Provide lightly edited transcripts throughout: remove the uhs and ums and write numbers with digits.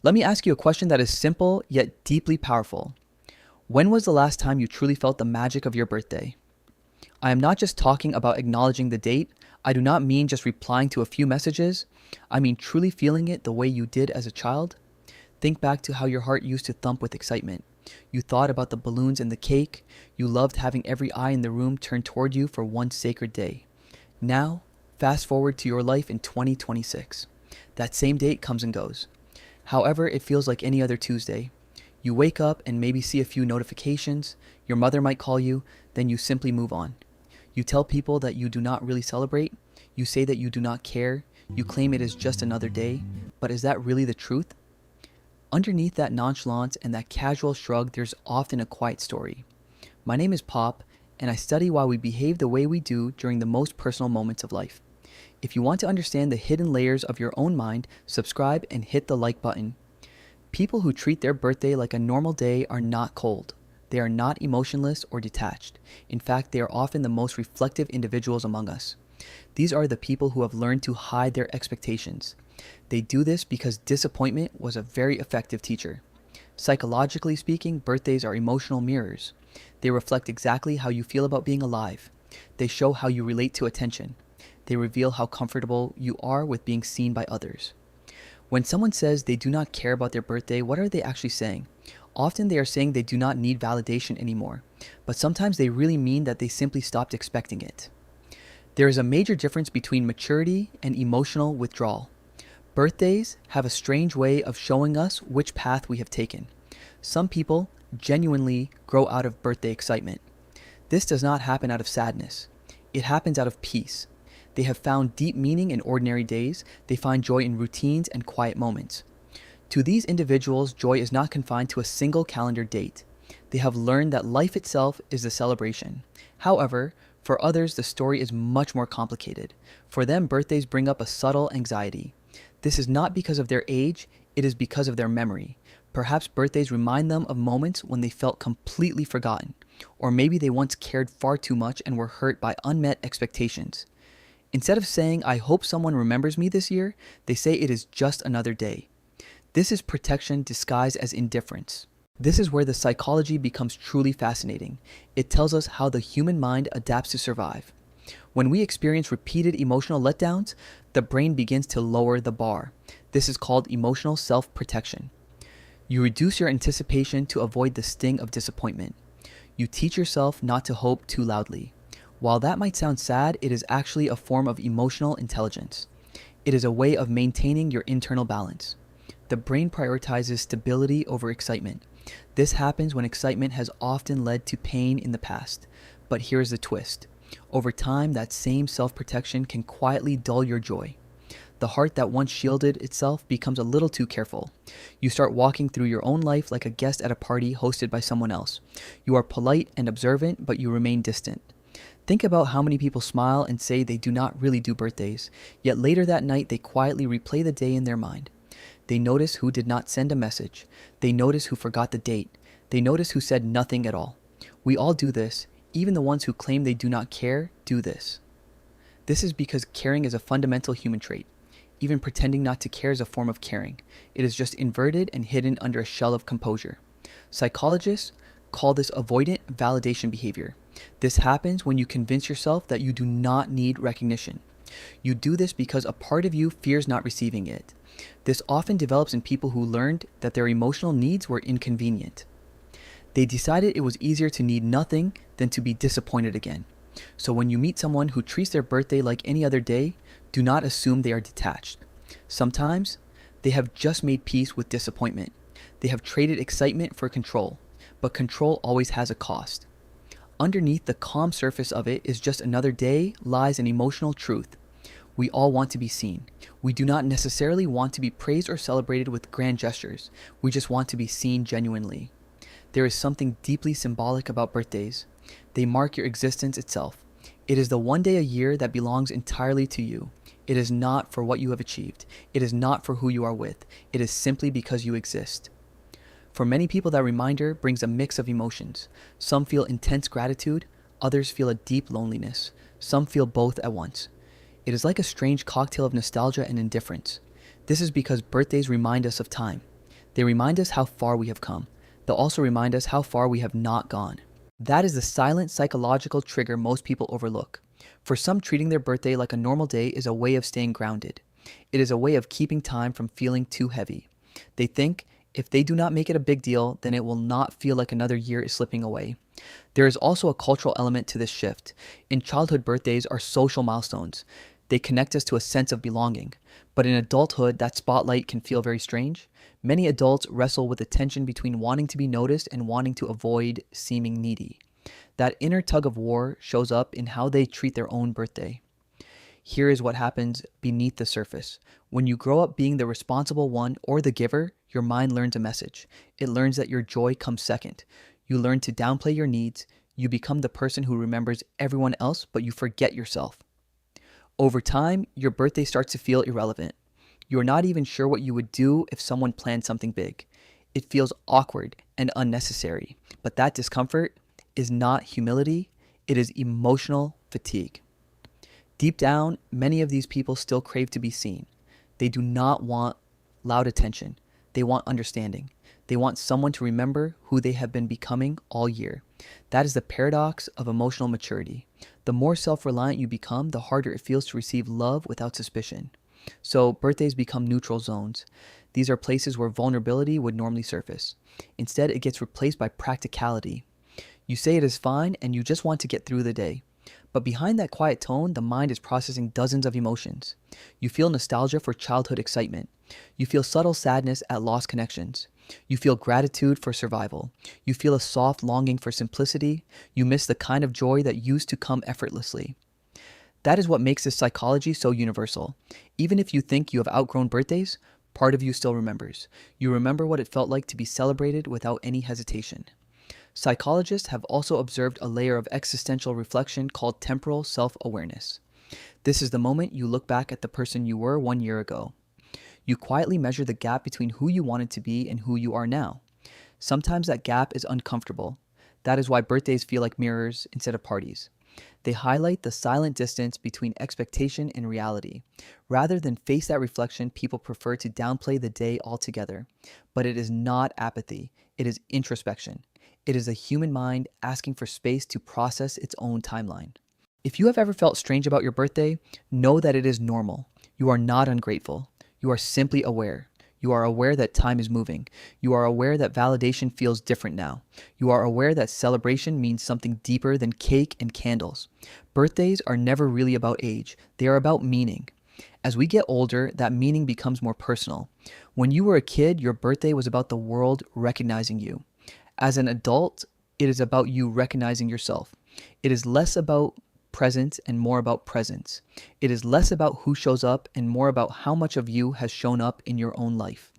Let me ask you a question that is simple yet deeply powerful. When was the last time you truly felt the magic of your birthday? I am not just talking about acknowledging the date. I do not mean just replying to a few messages. I mean truly feeling it the way you did as a child. Think back to how your heart used to thump with excitement. You thought about the balloons and the cake. You loved having every eye in the room turn toward you for one sacred day. Now, fast forward to your life in 2026. That same date comes and goes. However, it feels like any other Tuesday. You wake up and maybe see a few notifications. Your mother might call you, then you simply move on. You tell people that you do not really celebrate. You say that you do not care. You claim it is just another day. But is that really the truth? Underneath that nonchalance and that casual shrug, there's often a quiet story. My name is Pop, and I study why we behave the way we do during the most personal moments of life. If you want to understand the hidden layers of your own mind, subscribe and hit the like button. People who treat their birthday like a normal day are not cold. They are not emotionless or detached. In fact, they are often the most reflective individuals among us. These are the people who have learned to hide their expectations. They do this because disappointment was a very effective teacher. Psychologically speaking, birthdays are emotional mirrors. They reflect exactly how you feel about being alive. They show how you relate to attention. They reveal how comfortable you are with being seen by others. When someone says they do not care about their birthday, what are they actually saying? Often they are saying they do not need validation anymore, but sometimes they really mean that they simply stopped expecting it. There is a major difference between maturity and emotional withdrawal. Birthdays have a strange way of showing us which path we have taken. Some people genuinely grow out of birthday excitement. This does not happen out of sadness. It happens out of peace. They have found deep meaning in ordinary days. They find joy in routines and quiet moments. To these individuals, joy is not confined to a single calendar date. They have learned that life itself is a celebration. However, for others, the story is much more complicated. For them, birthdays bring up a subtle anxiety. This is not because of their age, it is because of their memory. Perhaps birthdays remind them of moments when they felt completely forgotten, or maybe they once cared far too much and were hurt by unmet expectations. Instead of saying, "I hope someone remembers me this year," they say it is just another day. This is protection disguised as indifference. This is where the psychology becomes truly fascinating. It tells us how the human mind adapts to survive. When we experience repeated emotional letdowns, the brain begins to lower the bar. This is called emotional self-protection. You reduce your anticipation to avoid the sting of disappointment. You teach yourself not to hope too loudly. While that might sound sad, it is actually a form of emotional intelligence. It is a way of maintaining your internal balance. The brain prioritizes stability over excitement. This happens when excitement has often led to pain in the past. But here's the twist. Over time, that same self-protection can quietly dull your joy. The heart that once shielded itself becomes a little too careful. You start walking through your own life like a guest at a party hosted by someone else. You are polite and observant, but you remain distant. Think about how many people smile and say they do not really do birthdays, yet later that night they quietly replay the day in their mind. They notice who did not send a message. They notice who forgot the date. They notice who said nothing at all. We all do this. Even the ones who claim they do not care do this. This is because caring is a fundamental human trait. Even pretending not to care is a form of caring. It is just inverted and hidden under a shell of composure. Psychologists call this avoidant validation behavior. This happens when you convince yourself that you do not need recognition. You do this because a part of you fears not receiving it. This often develops in people who learned that their emotional needs were inconvenient. They decided it was easier to need nothing than to be disappointed again. So when you meet someone who treats their birthday like any other day, do not assume they are detached. Sometimes they have just made peace with disappointment. They have traded excitement for control, but control always has a cost. Underneath the calm surface of it is just another day lies an emotional truth. We all want to be seen. We do not necessarily want to be praised or celebrated with grand gestures. We just want to be seen genuinely. There is something deeply symbolic about birthdays. They mark your existence itself. It is the one day a year that belongs entirely to you. It is not for what you have achieved. It is not for who you are with. It is simply because you exist. For many people, that reminder brings a mix of emotions. Some feel intense gratitude. Others feel a deep loneliness. Some feel both at once. It is like a strange cocktail of nostalgia and indifference. This is because birthdays remind us of time. They remind us how far we have come. They'll also remind us how far we have not gone. That is the silent psychological trigger most people overlook. For some, treating their birthday like a normal day is a way of staying grounded. It is a way of keeping time from feeling too heavy. They think if they do not make it a big deal, then it will not feel like another year is slipping away. There is also a cultural element to this shift. In childhood, birthdays are social milestones. They connect us to a sense of belonging. But in adulthood, that spotlight can feel very strange. Many adults wrestle with the tension between wanting to be noticed and wanting to avoid seeming needy. That inner tug of war shows up in how they treat their own birthday. Here is what happens beneath the surface. When you grow up being the responsible one or the giver, your mind learns a message. It learns that your joy comes second. You learn to downplay your needs. You become the person who remembers everyone else, but you forget yourself. Over time, your birthday starts to feel irrelevant. You are not even sure what you would do if someone planned something big. It feels awkward and unnecessary. But that discomfort is not humility, it is emotional fatigue. Deep down, many of these people still crave to be seen. They do not want loud attention. They want understanding. They want someone to remember who they have been becoming all year. That is the paradox of emotional maturity. The more self-reliant you become, the harder it feels to receive love without suspicion. So birthdays become neutral zones. These are places where vulnerability would normally surface. Instead, it gets replaced by practicality. You say it is fine and you just want to get through the day. But behind that quiet tone, the mind is processing dozens of emotions. You feel nostalgia for childhood excitement. You feel subtle sadness at lost connections. You feel gratitude for survival. You feel a soft longing for simplicity. You miss the kind of joy that used to come effortlessly. That is what makes this psychology so universal. Even if you think you have outgrown birthdays, part of you still remembers. You remember what it felt like to be celebrated without any hesitation. Psychologists have also observed a layer of existential reflection called temporal self-awareness. This is the moment you look back at the person you were 1 year ago. You quietly measure the gap between who you wanted to be and who you are now. Sometimes that gap is uncomfortable. That is why birthdays feel like mirrors instead of parties. They highlight the silent distance between expectation and reality. Rather than face that reflection, people prefer to downplay the day altogether. But it is not apathy. It is introspection. It is a human mind asking for space to process its own timeline. If you have ever felt strange about your birthday, know that it is normal. You are not ungrateful. You are simply aware. You are aware that time is moving. You are aware that validation feels different now. You are aware that celebration means something deeper than cake and candles. Birthdays are never really about age. They are about meaning. As we get older, that meaning becomes more personal. When you were a kid, your birthday was about the world recognizing you. As an adult, it is about you recognizing yourself. It is less about present and more about presence. It is less about who shows up and more about how much of you has shown up in your own life.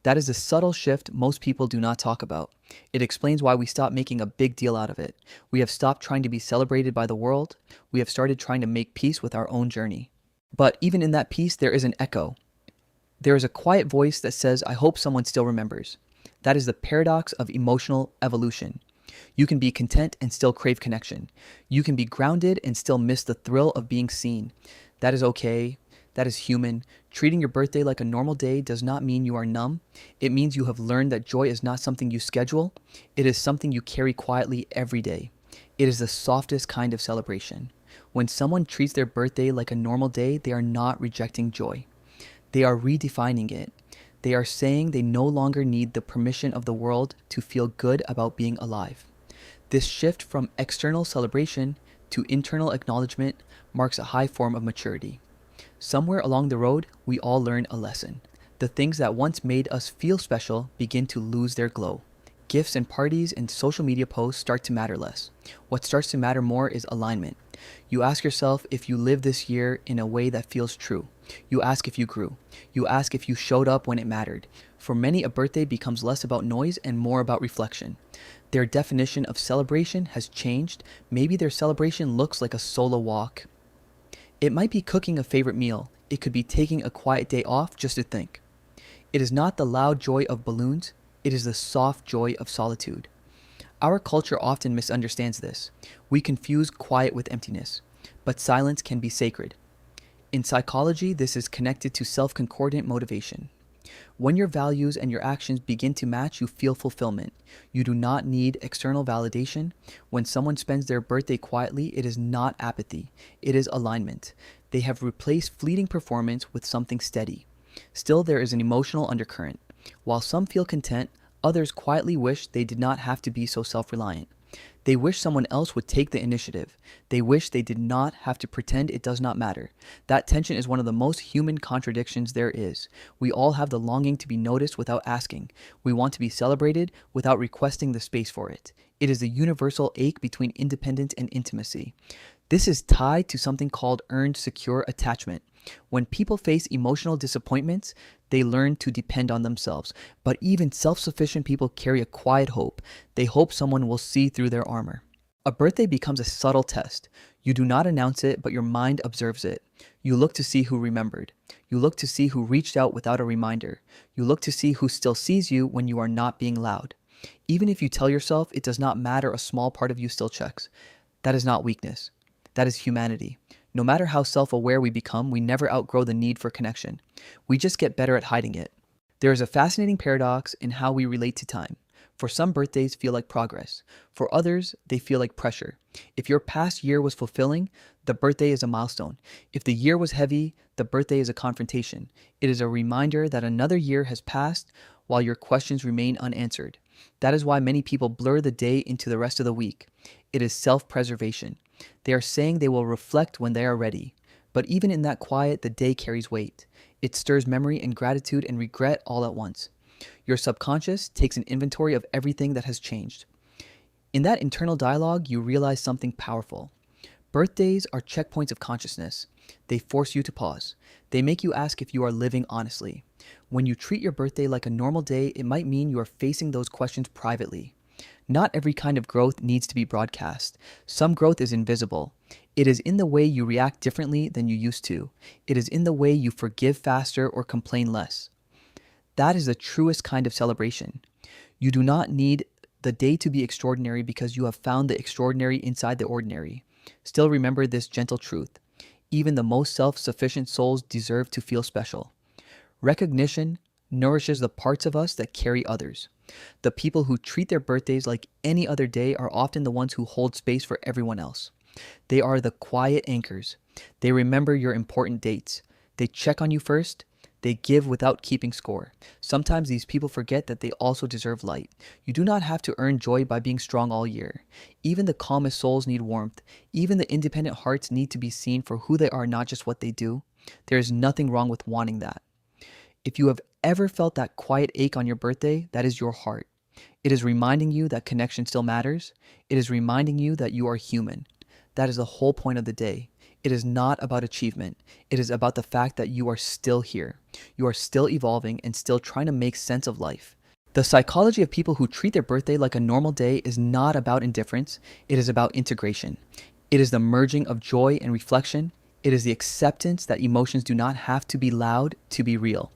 That is a subtle shift most people do not talk about. It explains why we stopped making a big deal out of it. We have stopped trying to be celebrated by the world. We have started trying to make peace with our own journey. But even in that peace, there is an echo. There is a quiet voice that says, I hope someone still remembers. That is the paradox of emotional evolution. You can be content and still crave connection. You can be grounded and still miss the thrill of being seen. That is okay. That is human. Treating your birthday like a normal day does not mean you are numb. It means you have learned that joy is not something you schedule. It is something you carry quietly every day. It is the softest kind of celebration. When someone treats their birthday like a normal day, they are not rejecting joy. They are redefining it. They are saying they no longer need the permission of the world to feel good about being alive. This shift from external celebration to internal acknowledgement marks a high form of maturity. Somewhere along the road, we all learn a lesson. The things that once made us feel special begin to lose their glow. Gifts and parties and social media posts start to matter less. What starts to matter more is alignment. You ask yourself if you live this year in a way that feels true. You ask if you grew. You ask if you showed up when it mattered. For many, a birthday becomes less about noise and more about reflection. Their definition of celebration has changed. Maybe their celebration looks like a solo walk. It might be cooking a favorite meal. It could be taking a quiet day off just to think. It is not the loud joy of balloons. It is the soft joy of solitude. Our culture often misunderstands this. We confuse quiet with emptiness, but silence can be sacred. In psychology, this is connected to self-concordant motivation. When your values and your actions begin to match, you feel fulfillment. You do not need external validation. When someone spends their birthday quietly, it is not apathy, it is alignment. They have replaced fleeting performance with something steady. Still, there is an emotional undercurrent. While some feel content, others quietly wish they did not have to be so self-reliant. They wish someone else would take the initiative. They wish they did not have to pretend it does not matter. That tension is one of the most human contradictions there is. We all have the longing to be noticed without asking. We want to be celebrated without requesting the space for it. It is the universal ache between independence and intimacy. This is tied to something called earned secure attachment. When people face emotional disappointments, they learn to depend on themselves. But even self-sufficient people carry a quiet hope. They hope someone will see through their armor. A birthday becomes a subtle test. You do not announce it, but your mind observes it. You look to see who remembered. You look to see who reached out without a reminder. You look to see who still sees you when you are not being loud. Even if you tell yourself it does not matter, a small part of you still checks. That is not weakness. That is humanity. No matter how self-aware we become, we never outgrow the need for connection. We just get better at hiding it. There is a fascinating paradox in how we relate to time. For some, birthdays feel like progress. For others, they feel like pressure. If your past year was fulfilling, the birthday is a milestone. If the year was heavy, the birthday is a confrontation. It is a reminder that another year has passed while your questions remain unanswered. That is why many people blur the day into the rest of the week. It is self-preservation. They are saying they will reflect when they are ready. But even in that quiet, the day carries weight. It stirs memory and gratitude and regret all at once. Your subconscious takes an inventory of everything that has changed. In that internal dialogue, you realize something powerful. Birthdays are checkpoints of consciousness. They force you to pause. They make you ask if you are living honestly. When you treat your birthday like a normal day, it might mean you are facing those questions privately. Not every kind of growth needs to be broadcast. Some growth is invisible. It is in the way you react differently than you used to. It is in the way you forgive faster or complain less. That is the truest kind of celebration. You do not need the day to be extraordinary because you have found the extraordinary inside the ordinary. Still remember this gentle truth. Even the most self-sufficient souls deserve to feel special. Recognition nourishes the parts of us that carry others. The people who treat their birthdays like any other day are often the ones who hold space for everyone else. They are the quiet anchors. They remember your important dates. They check on you first. They give without keeping score. Sometimes these people forget that they also deserve light. You do not have to earn joy by being strong all year. Even the calmest souls need warmth. Even the independent hearts need to be seen for who they are, not just what they do. There is nothing wrong with wanting that. If you have ever felt that quiet ache on your birthday, that is your heart. It is reminding you that connection still matters. It is reminding you that you are human. That is the whole point of the day. It is not about achievement. It is about the fact that you are still here. You are still evolving and still trying to make sense of life. The psychology of people who treat their birthday like a normal day is not about indifference. It is about integration. It is the merging of joy and reflection. It is the acceptance that emotions do not have to be loud to be real.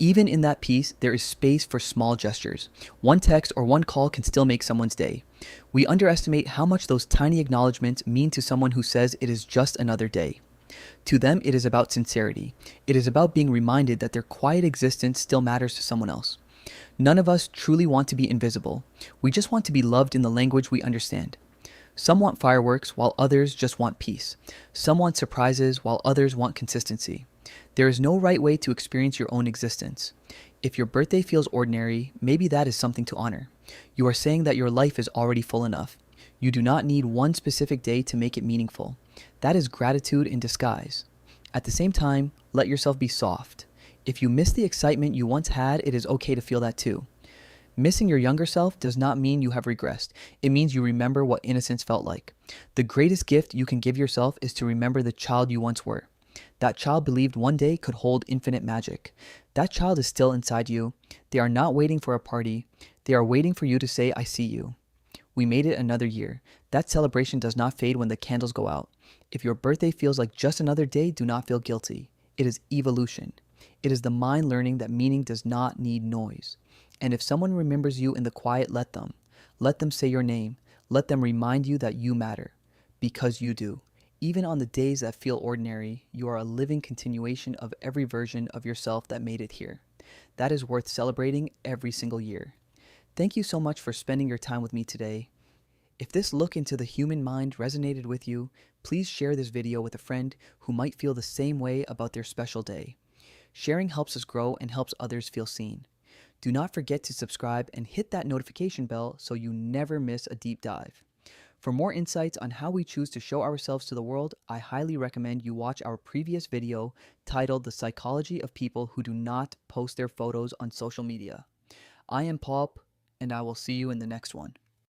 Even in that piece, there is space for small gestures. One text or one call can still make someone's day. We underestimate how much those tiny acknowledgments mean to someone who says it is just another day. To them, it is about sincerity. It is about being reminded that their quiet existence still matters to someone else. None of us truly want to be invisible. We just want to be loved in the language we understand. Some want fireworks while others just want peace. Some want surprises while others want consistency. There is no right way to experience your own existence. If your birthday feels ordinary, maybe that is something to honor. You are saying that your life is already full enough. You do not need one specific day to make it meaningful. That is gratitude in disguise. At the same time, let yourself be soft. If you miss the excitement you once had, it is okay to feel that too. Missing your younger self does not mean you have regressed. It means you remember what innocence felt like. The greatest gift you can give yourself is to remember the child you once were. That child believed one day could hold infinite magic. That child is still inside you. They are not waiting for a party. They are waiting for you to say, I see you. We made it another year. That celebration does not fade when the candles go out. If your birthday feels like just another day, do not feel guilty. It is evolution. It is the mind learning that meaning does not need noise. And if someone remembers you in the quiet, let them. Let them say your name. Let them remind you that you matter. Because you do. Even on the days that feel ordinary, you are a living continuation of every version of yourself that made it here. That is worth celebrating every single year. Thank you so much for spending your time with me today. If this look into the human mind resonated with you, please share this video with a friend who might feel the same way about their special day. Sharing helps us grow and helps others feel seen. Do not forget to subscribe and hit that notification bell so you never miss a deep dive. For more insights on how we choose to show ourselves to the world, I highly recommend you watch our previous video titled The Psychology of People Who Do Not Post Their Photos on Social Media. I am Paul, and I will see you in the next one.